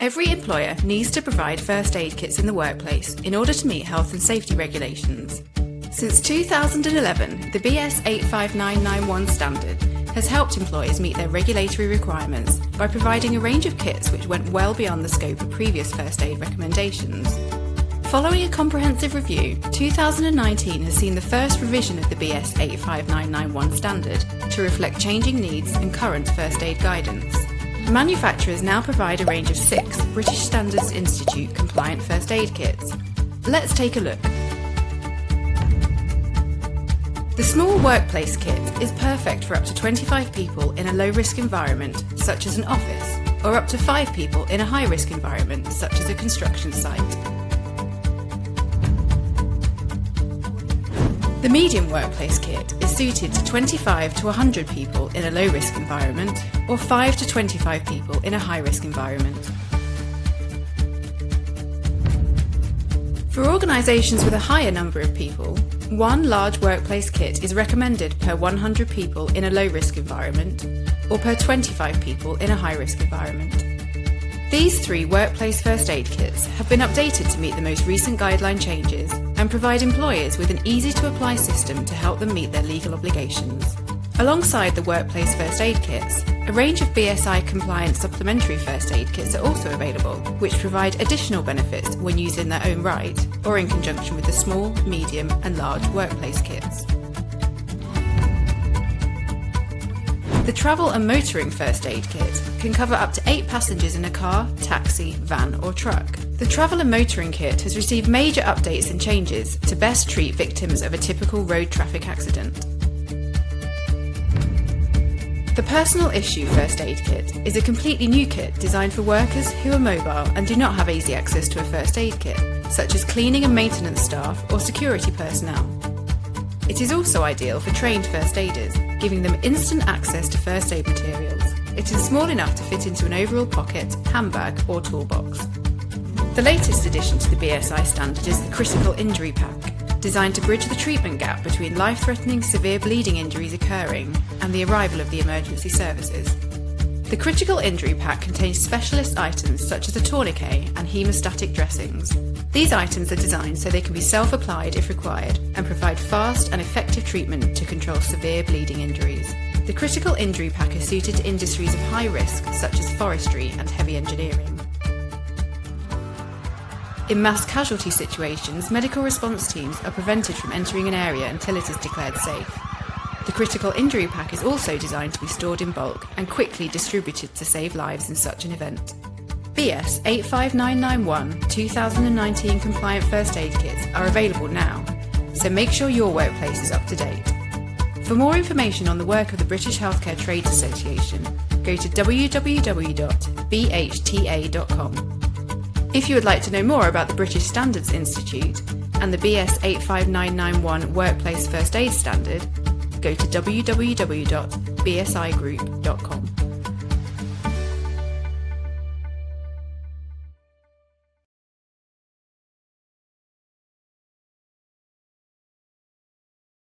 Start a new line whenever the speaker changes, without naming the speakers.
Every employer needs to provide first aid kits in the workplace in order to meet health and safety regulations. Since 2011, the BS8599-1 standard has helped employers meet their regulatory requirements by providing a range of kits which went well beyond the scope of previous first aid recommendations. Following a comprehensive review, 2019 has seen the first revision of the BS8599-1 standard to reflect changing needs and current first aid guidance. Manufacturers now provide a range of 6 British Standards Institute compliant first aid kits. Let's take a look. The small workplace kit is perfect for up to 25 people in a low-risk environment, such as an office, or up to 5 people in a high-risk environment, such as a construction site. The medium workplace kit is suited to 25 to 100 people in a low-risk environment, or 5 to 25 people in a high-risk environment. For organisations with a higher number of people, one large workplace kit is recommended per 100 people in a low-risk environment, or per 25 people in a high-risk environment. These 3 workplace first aid kits have been updated to meet the most recent guideline changes and provide employers with an easy-to-apply system to help them meet their legal obligations. Alongside the workplace first aid kits, a range of BSI-compliant supplementary first aid kits are also available, which provide additional benefits when used in their own right or in conjunction with the small, medium and large workplace kits. The travel and motoring first aid kit can cover up to 8 passengers in a car, taxi, van or truck. The travel and motoring kit has received major updates and changes to best treat victims of a typical road traffic accident. The Personal Issue First Aid Kit is a completely new kit designed for workers who are mobile and do not have easy access to a first aid kit, such as cleaning and maintenance staff or security personnel. It is also ideal for trained first aiders, giving them instant access to first aid materials. It is small enough to fit into an overall pocket, handbag or toolbox. The latest addition to the BSI standard is the Critical Injury Pack, designed to bridge the treatment gap between life-threatening severe bleeding injuries occurring and the arrival of the emergency services. The Critical Injury Pack contains specialist items such as a tourniquet and hemostatic dressings. These items are designed so they can be self-applied if required and provide fast and effective treatment to control severe bleeding injuries. The Critical Injury Pack is suited to industries of high risk such as forestry and heavy engineering. In mass casualty situations, medical response teams are prevented from entering an area until it is declared safe. The Critical Injury Pack is also designed to be stored in bulk and quickly distributed to save lives in such an event. BS8599-1 2019 compliant first aid kits are available now, so make sure your workplace is up to date. For more information on the work of the British Healthcare Trades Association, go to www.bhta.com. If you would like to know more about the British Standards Institute and the BS8599-1 Workplace First Aid Standard, go to www.bsigroup.com.